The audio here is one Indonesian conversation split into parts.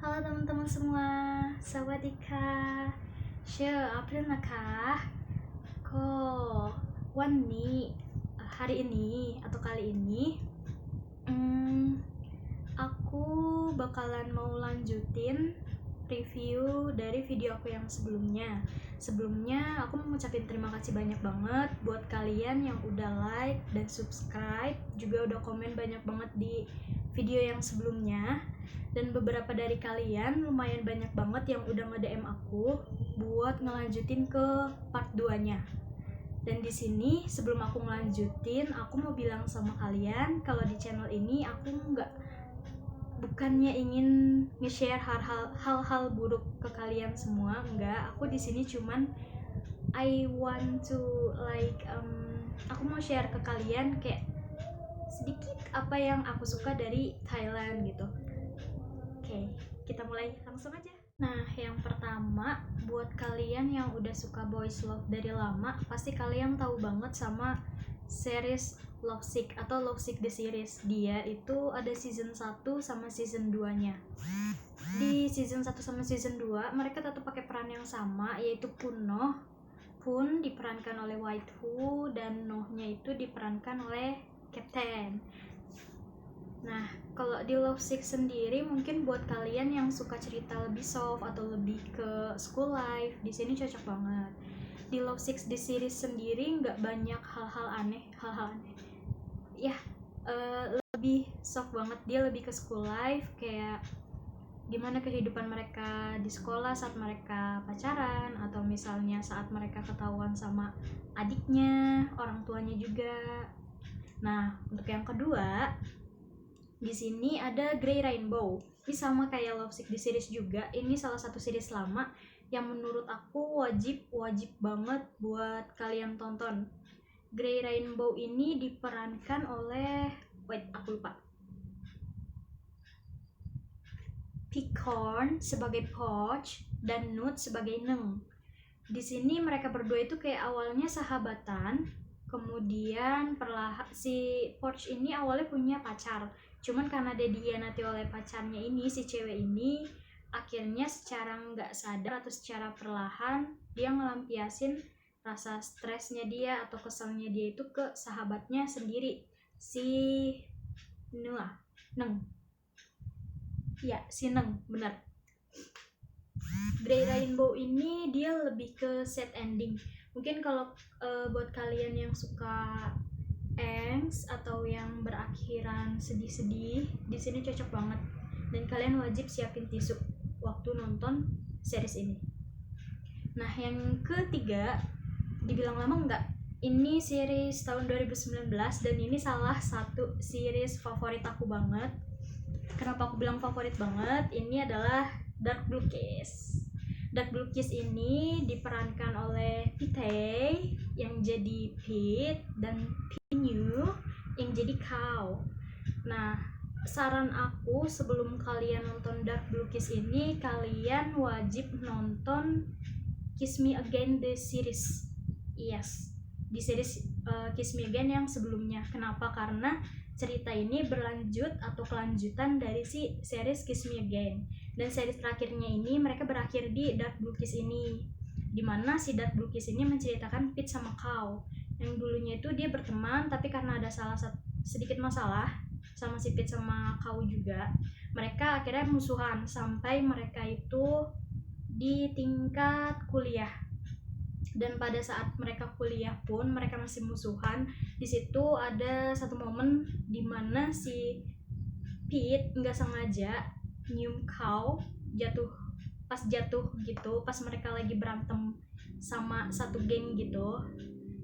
Halo teman-teman semua, sawadika, share April nakah. Hari ini atau kali ini, aku bakalan mau lanjutin review dari video aku yang sebelumnya. Sebelumnya aku mau ngucapin terima kasih banyak banget buat kalian yang udah like dan subscribe, juga udah komen banyak banget di video yang sebelumnya. Dan beberapa dari kalian lumayan banyak banget yang udah nge-DM aku buat ngelanjutin ke part 2-nya. Dan di sini sebelum aku ngelanjutin, aku mau bilang sama kalian kalau di channel ini aku bukannya ingin nge-share hal-hal buruk ke kalian semua, enggak. Aku di sini cuman I want to aku mau share ke kalian kayak sedikit apa yang aku suka dari Thailand gitu. Oke, kita mulai langsung aja. Nah, yang pertama, buat kalian yang udah suka boys love dari lama, pasti kalian tahu banget sama series Lovesick atau Lovesick the series. Dia itu ada season 1 sama season 2-nya. Di season 1 sama season 2, mereka tetap pakai peran yang sama, yaitu Noh. Pun diperankan oleh White Hu dan Noh-nya itu diperankan oleh Captain. Nah, kalau di Lovesick sendiri mungkin buat kalian yang suka cerita lebih soft atau lebih ke school life, di sini cocok banget. Di Lovesick di series sendiri nggak banyak hal-hal aneh. Ya, lebih soft banget, dia lebih ke school life, kayak gimana kehidupan mereka di sekolah saat mereka pacaran, atau misalnya saat mereka ketahuan sama adiknya, orang tuanya juga. Nah, untuk yang kedua, di sini ada Grey Rainbow. Ini sama kayak Lovesick di series juga. Ini salah satu series lama yang menurut aku wajib banget buat kalian tonton. Grey Rainbow ini diperankan oleh aku lupa. Picorn sebagai Poch dan Nut sebagai Neng. Di sini mereka berdua itu kayak awalnya sahabatan, kemudian perlahan si Poch ini awalnya punya pacar, cuman karena dia dihianati oleh pacarnya ini, si cewek ini, akhirnya secara nggak sadar atau secara perlahan dia ngelampiasin rasa stresnya dia atau keselnya dia itu ke sahabatnya sendiri, si Neng. Ya, si Neng, benar. Grey Rainbow ini dia lebih ke sad ending. Mungkin kalau buat kalian yang suka angst atau yang berakhiran sedih-sedih, di sini cocok banget. Dan kalian wajib siapin tisu waktu nonton series ini. Nah, yang ketiga, dibilang lama enggak, ini series tahun 2019 dan ini salah satu series favorit aku banget. Kenapa aku bilang favorit banget? Ini adalah Dark Blue Kiss. Dark Blue Kiss ini diperankan oleh Pete yang jadi Pete dan Pinyu yang jadi Cow. Nah, saran aku sebelum kalian nonton Dark Blue Kiss ini, kalian wajib nonton Kiss Me Again the series. Yes, di series Kiss Me Again yang sebelumnya. Kenapa? Karena cerita ini berlanjut atau kelanjutan dari si series Kiss Me Again. Dan series terakhirnya ini mereka berakhir di Dark Blue Kiss ini, dimana si Dark Blue Kiss ini menceritakan Pete sama Cow yang dulunya itu dia berteman, tapi karena ada sedikit masalah sama si Pete sama Cow juga, mereka akhirnya musuhan sampai mereka itu di tingkat kuliah. Dan pada saat mereka kuliah pun mereka masih musuhan. Di situ ada satu momen di mana si Pete nggak sengaja nyium Cow pas jatuh gitu, pas mereka lagi berantem sama satu geng gitu.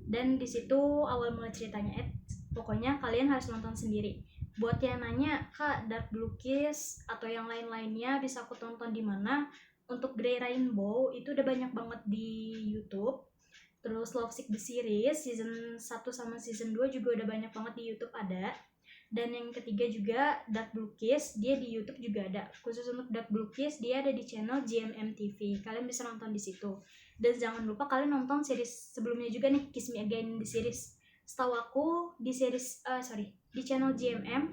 Dan di situ awal mulai ceritanya. Pokoknya kalian harus nonton sendiri. Buat yang nanya, Kak, Dark Blue Kiss atau yang lain-lainnya bisa aku tonton di mana? Untuk Grey Rainbow itu udah banyak banget di YouTube. Terus Lovesick the series season 1 sama season 2 juga udah banyak banget di YouTube ada. Dan yang ketiga juga Dark Blue Kiss, dia di YouTube juga ada. Khusus untuk Dark Blue Kiss dia ada di channel GMM TV. Kalian bisa nonton di situ. Dan jangan lupa kalian nonton series sebelumnya juga nih, Kiss Me Again di series. Setahu aku di series di channel GMM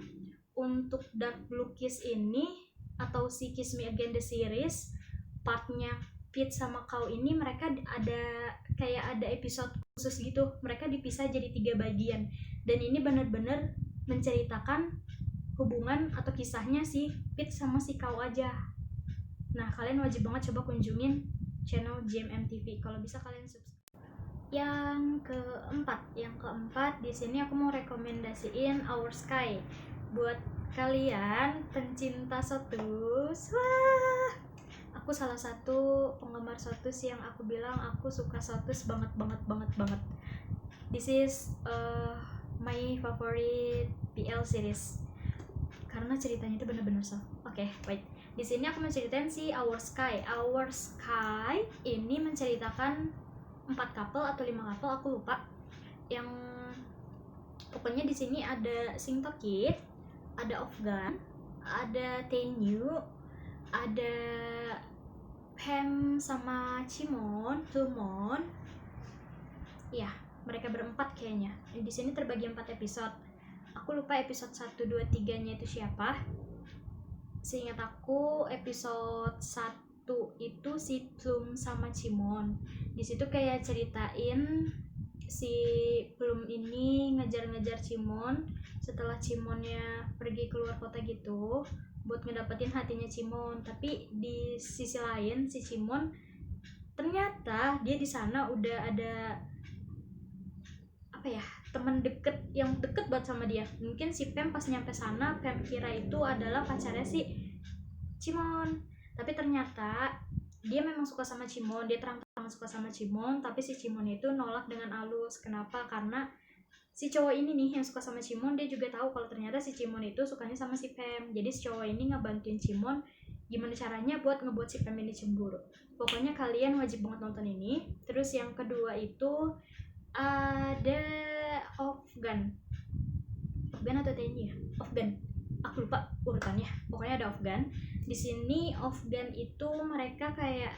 untuk Dark Blue Kiss ini atau atau si Kiss Me Again the series, partnya Pete sama Kau ini mereka ada kayak ada episode khusus gitu, mereka dipisah jadi 3 bagian, dan ini benar-benar menceritakan hubungan atau kisahnya si Pete sama si Kau aja. Nah, kalian wajib banget coba kunjungin channel GMMTV kalau bisa kalian subscribe. Yang keempat di sini aku mau rekomendasiin Our Sky buat kalian pencinta Sotus. Wah, aku salah satu penggemar Sotus yang aku bilang aku suka Sotus banget. This is my favorite PL series karena ceritanya itu benar-benar so. Oke, wait. Di sini aku menceritain si Our Sky. Our Sky ini menceritakan 4 couple atau 5 couple, aku lupa. Yang pokoknya di sini ada Sing Tokit, ada Afgan, ada Taeyu, ada Pam sama Chimon, Tumon. Ya, mereka berempat kayaknya. Di sini terbagi 4 episode. Aku lupa episode 1, 2, 3-nya itu siapa. Seingat aku episode 1 itu si Plum sama Chimon. Di situ kayak ceritain si Plum ini ngejar-ngejar Chimon setelah Chimonnya pergi keluar kota gitu buat ngedapetin hatinya Chimon. Tapi di sisi lain si Chimon ternyata dia di sana udah ada teman deket yang deket banget sama dia. Mungkin si Pam pas nyampe sana Pam kira itu adalah pacarnya si Chimon, tapi ternyata dia memang suka sama Chimon, dia terang-terangan suka sama Chimon, tapi si Chimon itu nolak dengan halus. Kenapa? Karena si cowok ini nih yang suka sama Chimon, dia juga tahu kalau ternyata si Chimon itu sukanya sama si Pam. Jadi si cowok ini ngebantuin Chimon gimana caranya buat ngebuat si Pam ini cemburu. Pokoknya kalian wajib banget nonton ini. Terus yang kedua itu ada Afgan atau Taeyu ya? Afgan, aku lupa urutannya. Pokoknya ada Afgan. Di sini Afgan itu mereka kayak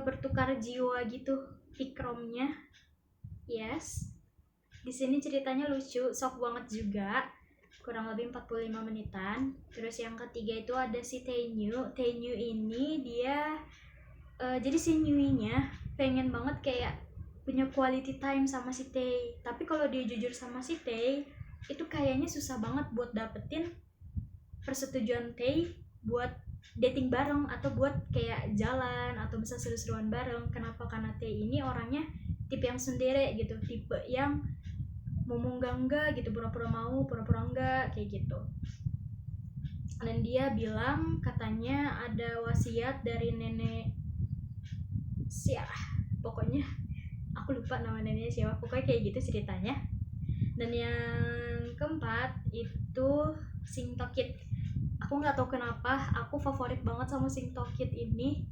bertukar jiwa gitu, fikromnya. Yes. Di sini ceritanya lucu, soft banget juga. Kurang lebih 45 menitan. Terus yang ketiga itu ada si Taeyu. Taeyu ini dia jadi si Nyui-nya pengen banget kayak punya quality time sama si Tae. Tapi kalau dia jujur sama si Tae, itu kayaknya susah banget buat dapetin persetujuan Tae buat dating bareng atau buat kayak jalan atau bisa seru-seruan bareng. Kenapa? Karena Tae ini orangnya tipe yang sendiri gitu, tipe yang mau enggak gitu, pura-pura mau, pura-pura enggak, kayak gitu. Dan dia bilang katanya ada wasiat dari nenek pokoknya aku lupa nama neneknya siapa, pokoknya kayak gitu ceritanya. Dan yang keempat itu Sing Tokit. Aku nggak tahu kenapa aku favorit banget sama Sing Tokit ini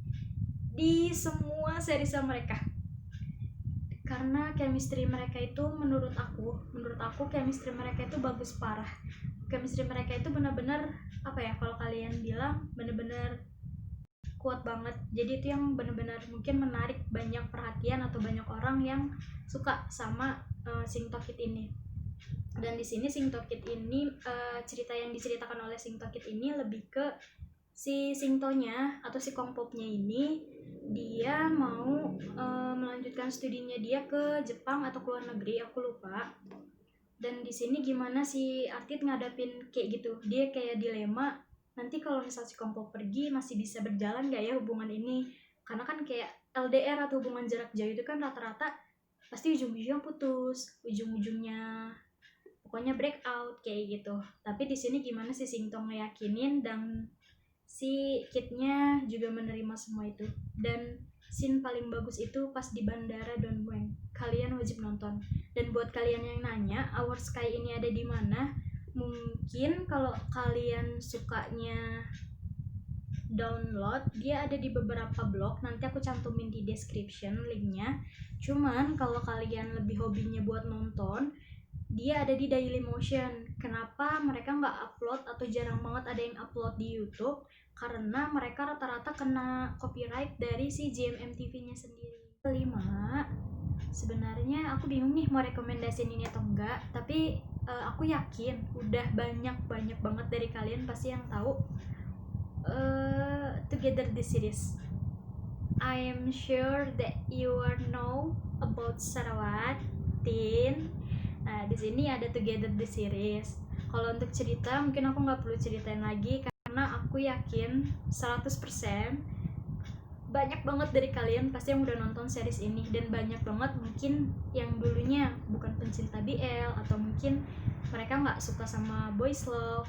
di semua seriesnya mereka, karena chemistry mereka itu menurut aku chemistry mereka itu bagus parah. Chemistry mereka itu benar-benar kalau kalian bilang benar-benar kuat banget. Jadi itu yang benar-benar mungkin menarik banyak perhatian atau banyak orang yang suka sama Sing Tokit ini. Dan di sini Sing Tokit ini cerita yang diceritakan oleh Sing Tokit ini lebih ke si Singtonya atau si Kongpopnya ini, dia mau melanjutkan studinya dia ke Jepang atau ke luar negeri, aku lupa. Dan di sini gimana si Artit ngadapin kayak gitu, dia kayak dilema, nanti kalau misal si Kongpop pergi masih bisa berjalan gak ya hubungan ini. Karena kan kayak LDR atau hubungan jarak jauh itu kan rata-rata pasti ujung-ujungnya putus, ujung-ujungnya pokoknya break out kayak gitu. Tapi di sini gimana si Singtong ngeyakinin dan si Kitnya juga menerima semua itu. Dan scene paling bagus itu pas di bandara Donmueang. Kalian wajib nonton. Dan buat kalian yang nanya Our Sky ini ada di mana, mungkin kalau kalian sukanya download, dia ada di beberapa blog, nanti aku cantumin di description linknya. Cuman kalau kalian lebih hobinya buat nonton, dia ada di Dailymotion. Kenapa mereka nggak upload atau jarang banget ada yang upload di YouTube? Karena mereka rata-rata kena copyright dari si GMMTV-nya sendiri. Kelima, sebenarnya aku bingung nih mau rekomendasiin ini atau enggak, tapi aku yakin udah banyak banget dari kalian pasti yang tahu Together the series. I am sure that you are know about Sarawat Teen. Nah, di sini ada Together the series. Kalau untuk cerita mungkin aku nggak perlu ceritain lagi karena aku yakin 100% banyak banget dari kalian pasti yang udah nonton series ini, dan banyak banget mungkin yang dulunya bukan pencinta BL atau mungkin mereka nggak suka sama boys love,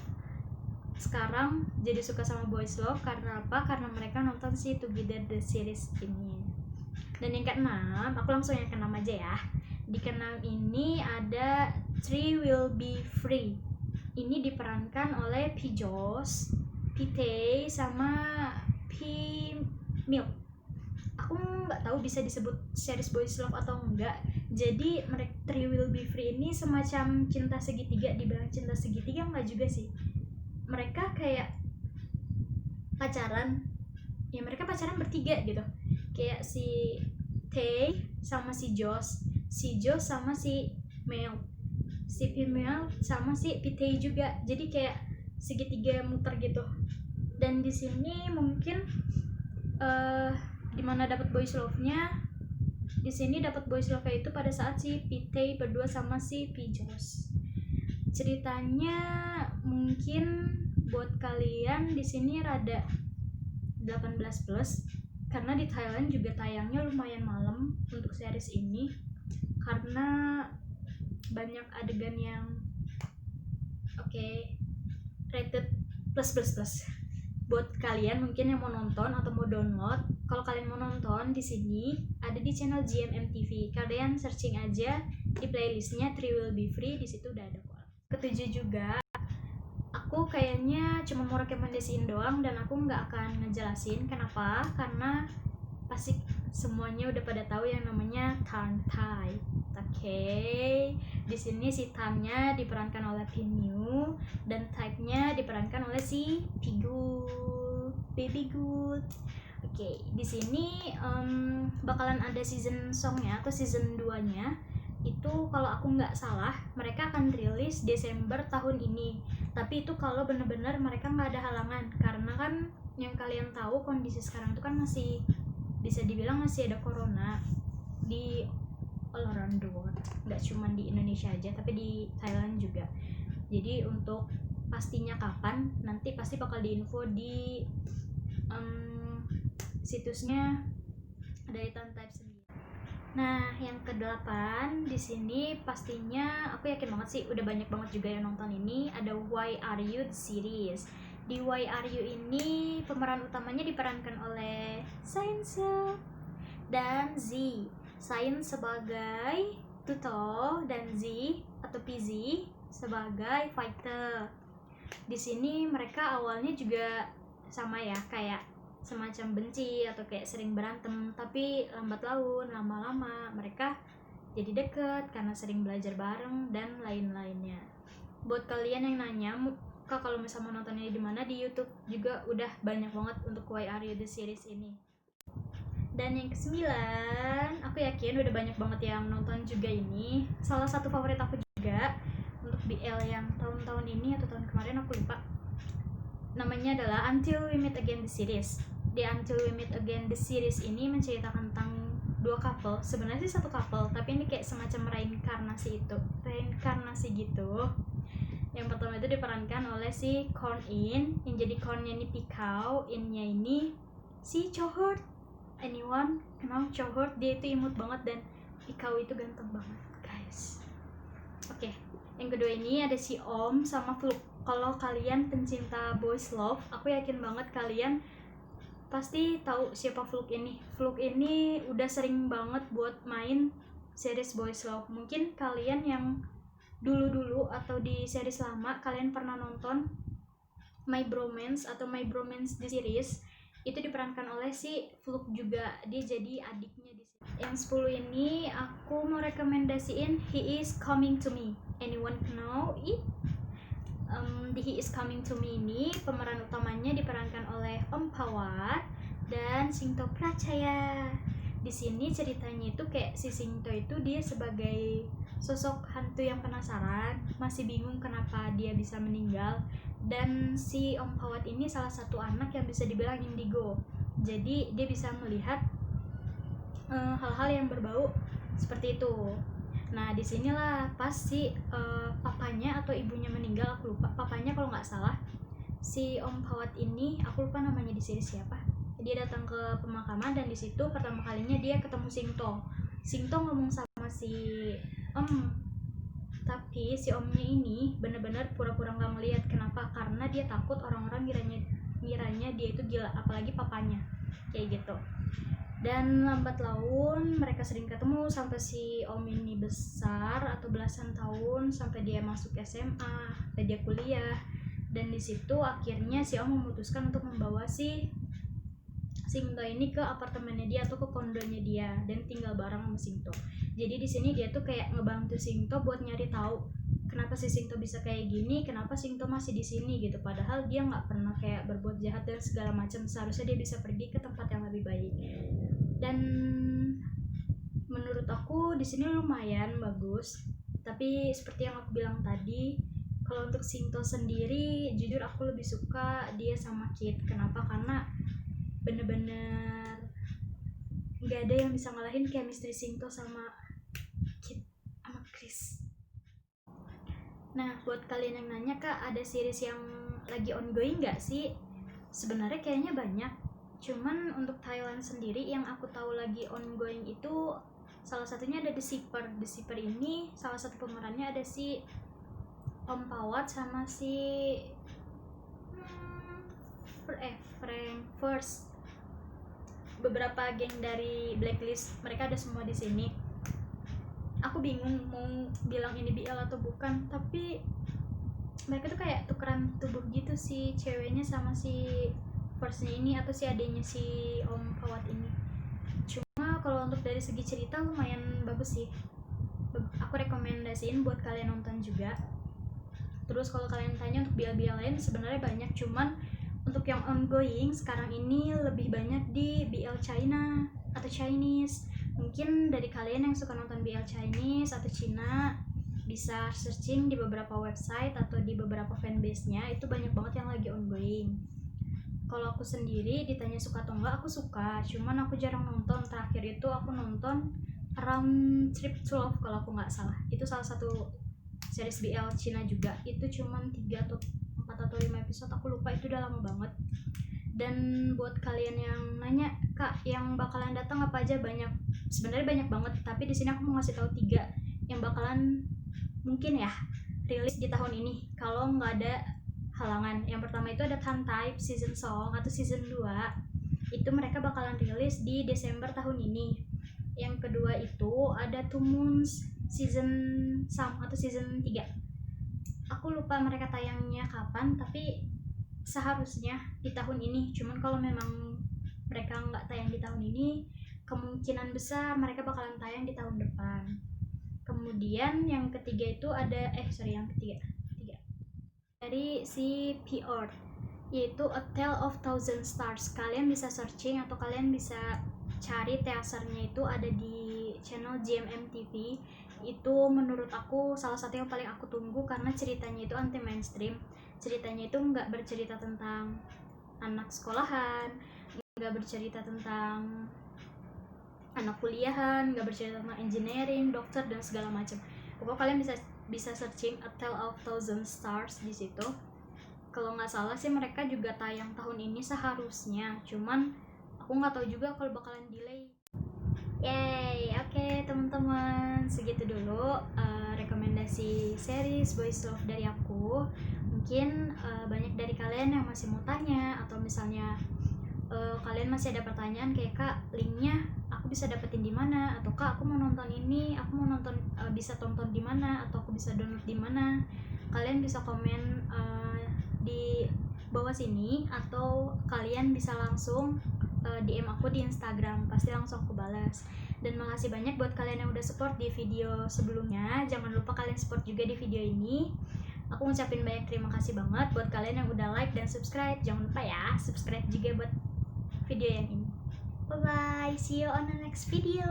sekarang jadi suka sama boys love karena apa? Karena mereka nonton si Together the series ini. Dan yang keenam, aku langsung yang keenam aja ya. Di keenam ini ada Three Will Be Free. Ini diperankan oleh P. Joss, P. Tae, sama P. Milk. Aku nggak tahu bisa disebut series boys love atau enggak. Jadi mereka Three Will Be Free ini semacam cinta segitiga. Dibilang cinta segitiga enggak juga sih. Mereka kayak pacaran. Ya mereka pacaran bertiga gitu. Kayak si Tae sama si Joss sama si Mel, si Mel sama si P. Tae juga. Jadi kayak segitiga muter gitu. Dan di sini mungkin dimana dapat boys love-nya, di sini dapat boys love itu pada saat si P. Tae berdua sama si P. Joss. Ceritanya mungkin buat kalian di sini rada 18 plus karena di Thailand juga tayangnya lumayan malam untuk series ini karena banyak adegan yang rated plus. Buat kalian mungkin yang mau nonton atau mau download, kalau kalian mau nonton di sini ada di channel GMM TV. Kalian searching aja di playlistnya Three Will Be Free, di situ udah ada kok. Ketujuh juga, aku kayaknya cuma mau rekomendasiin doang dan aku nggak akan ngejelasin kenapa, karena pasti semuanya udah pada tahu yang namanya Tan Thai. Di sini si Tan-nya diperankan oleh Pinyu dan Type-nya diperankan oleh si Pigu, Baby Good. Di sini bakalan ada season songnya atau season 2-nya. Itu kalau aku nggak salah mereka akan rilis Desember tahun ini. Tapi itu kalau bener-bener mereka nggak ada halangan, karena kan yang kalian tahu kondisi sekarang itu kan masih bisa dibilang masih ada corona di all around the world, nggak cuma di Indonesia aja tapi di Thailand juga. Jadi untuk pastinya kapan nanti pasti bakal diinfo di situsnya dari Tan Type sendiri. Nah, yang ke-8 di sini pastinya aku yakin banget sih udah banyak banget juga yang nonton ini, ada Why Are You series. Di Why Are You ini pemeran utamanya diperankan oleh Sainse dan Z. Sain sebagai Tuto dan Z atau PZ sebagai fighter. Di sini mereka awalnya juga sama ya, kayak semacam benci atau kayak sering berantem, tapi lambat laun lama-lama mereka jadi deket karena sering belajar bareng dan lain-lainnya. Buat kalian yang nanya, Kak kalau misalnya mau nontonnya di mana, di YouTube juga udah banyak banget untuk Why Are You the series ini. Dan yang ke-9, aku yakin udah banyak banget yang nonton juga ini. Salah satu favorit aku juga untuk BL yang tahun-tahun ini atau tahun kemarin aku lupa. Namanya adalah Until We Meet Again the series. Di Until We Meet Again the series ini menceritakan tentang dua couple. Sebenarnya sih satu couple, tapi ini kayak semacam reinkarnasi gitu. Yang pertama itu diperankan oleh si Corn In, yang jadi Corn-nya ini Pikau, In-nya ini si Chohurt. Anyone kenal Chohurt? Dia itu imut banget dan Pikau itu ganteng banget, guys. Yang kedua ini ada si Om sama Fluk. Kalau kalian pencinta boys love, aku yakin banget kalian pasti tahu siapa Fluk ini. Fluk ini udah sering banget buat main series boys love. Mungkin kalian yang dulu-dulu atau di series lama kalian pernah nonton My Bromance atau My Bromance the series, itu diperankan oleh si Fluk juga. Dia jadi adiknya di sini. Yang 10 ini aku mau rekomendasiin He Is Coming to Me. Anyone know it? Di He Is Coming to Me ini pemeran utamanya diperankan oleh Om Pawat dan Singto Prachaya. Di sini ceritanya itu kayak si Singto itu dia sebagai sosok hantu yang penasaran, masih bingung kenapa dia bisa meninggal, Dan si Om Pawat ini salah satu anak yang bisa dibilang indigo. Jadi dia bisa melihat hal-hal yang berbau seperti itu. Nah disinilah pas si papanya atau ibunya meninggal, aku lupa. Papanya kalau nggak salah, si Om Pawat ini aku lupa namanya di sini siapa. Dia datang ke pemakaman dan di situ pertama kalinya dia ketemu Singto. Singto ngomong sama si Om, tapi si Omnya ini bener-bener pura-pura nggak melihat. Kenapa? Karena dia takut orang-orang ngiranya dia itu gila, apalagi papanya kayak gitu. Dan lambat laun mereka sering ketemu sampai si Om ini besar atau belasan tahun, sampai dia masuk SMA, sampai dia kuliah. Dan di situ akhirnya si Om memutuskan untuk membawa si Singto ini ke apartemennya dia atau ke kondonya dia dan tinggal bareng sama Singto. Jadi di sini dia tuh kayak ngebantu Singto buat nyari tahu kenapa si Singto bisa kayak gini, kenapa Singto masih di sini gitu. Padahal dia nggak pernah kayak berbuat jahat dan segala macam. Seharusnya dia bisa pergi ke tempat yang lebih baik. Dan menurut aku di sini lumayan bagus. Tapi seperti yang aku bilang tadi, kalau untuk Singto sendiri, jujur aku lebih suka dia sama Kit. Kenapa? Karena bener-bener nggak ada yang bisa ngalahin chemistry Singto sama Kit sama Chris. Nah buat kalian yang nanya, Kak ada series yang lagi ongoing nggak sih? Sebenarnya kayaknya banyak, cuman untuk Thailand sendiri yang aku tahu lagi ongoing itu salah satunya ada The Shipper. The Shipper ini salah satu pemerannya ada si Om Pawat sama si Frank First. Beberapa geng dari Blacklist, mereka ada semua di sini. Aku bingung mau bilang ini BL atau bukan, tapi mereka tuh kayak tukeran tubuh gitu si ceweknya sama si Firstnya ini atau si adenya si Om Pawat ini. Cuma kalau untuk dari segi cerita lumayan bagus sih. Aku rekomendasiin buat kalian nonton juga. Terus kalau kalian tanya untuk BL-BL lain, sebenarnya banyak, cuman untuk yang ongoing sekarang ini lebih banyak di BL China atau Chinese. Mungkin dari kalian yang suka nonton BL Chinese atau Cina bisa searching di beberapa website atau di beberapa fanbase-nya, itu banyak banget yang lagi ongoing. Kalau aku sendiri ditanya suka atau enggak, aku suka, cuman aku jarang nonton. Terakhir itu aku nonton Round Trip to Love kalau aku nggak salah. Itu salah satu series BL Cina juga. Itu cuman 3 atau 4 atau 5 episode, aku lupa, itu udah lama banget. Dan buat kalian yang nanya, Kak yang bakalan datang apa aja, banyak, sebenarnya banyak banget, tapi di sini aku mau ngasih tahu 3 yang bakalan mungkin ya rilis di tahun ini kalau nggak ada halangan. Yang pertama itu ada Tantype Season Song atau Season 2, itu mereka bakalan rilis di Desember tahun ini. Yang kedua itu ada Two Moons Season Song atau Season 3, aku lupa mereka tayangnya kapan, tapi seharusnya di tahun ini. Cuman kalau memang mereka nggak tayang di tahun ini, kemungkinan besar mereka bakalan tayang di tahun depan. Kemudian yang ketiga itu ada yang ketiga dari si P-Ort, yaitu A Tale of Thousand Stars. Kalian bisa searching atau kalian bisa cari teasernya, itu ada di channel GMM TV. Itu menurut aku salah satu yang paling aku tunggu karena ceritanya itu anti mainstream. Ceritanya itu nggak bercerita tentang anak sekolahan, nggak bercerita tentang anak kuliahan, nggak bercerita tentang engineering, dokter dan segala macam. Pokoknya kalian bisa searching A Tale of Thousand Stars di situ. Kalau nggak salah sih mereka juga tayang tahun ini seharusnya, cuman aku nggak tahu juga kalau bakalan delay. Yay, oke teman-teman, segitu dulu rekomendasi series Boys Love dari aku. Mungkin banyak dari kalian yang masih mau tanya, atau misalnya kalian masih ada pertanyaan kayak, Kak linknya aku bisa dapetin di mana, atau Kak aku mau nonton ini, aku mau nonton bisa tonton di mana, atau aku bisa download di mana, kalian bisa komen di bawah sini, atau kalian bisa langsung DM aku di Instagram, pasti langsung aku balas. Dan makasih banyak buat kalian yang udah support di video sebelumnya. Jangan lupa kalian support juga di video ini. Aku ngucapin banyak terima kasih banget buat kalian yang udah like dan subscribe. Jangan lupa ya subscribe juga buat video yang ini. Bye bye, see you on the next video.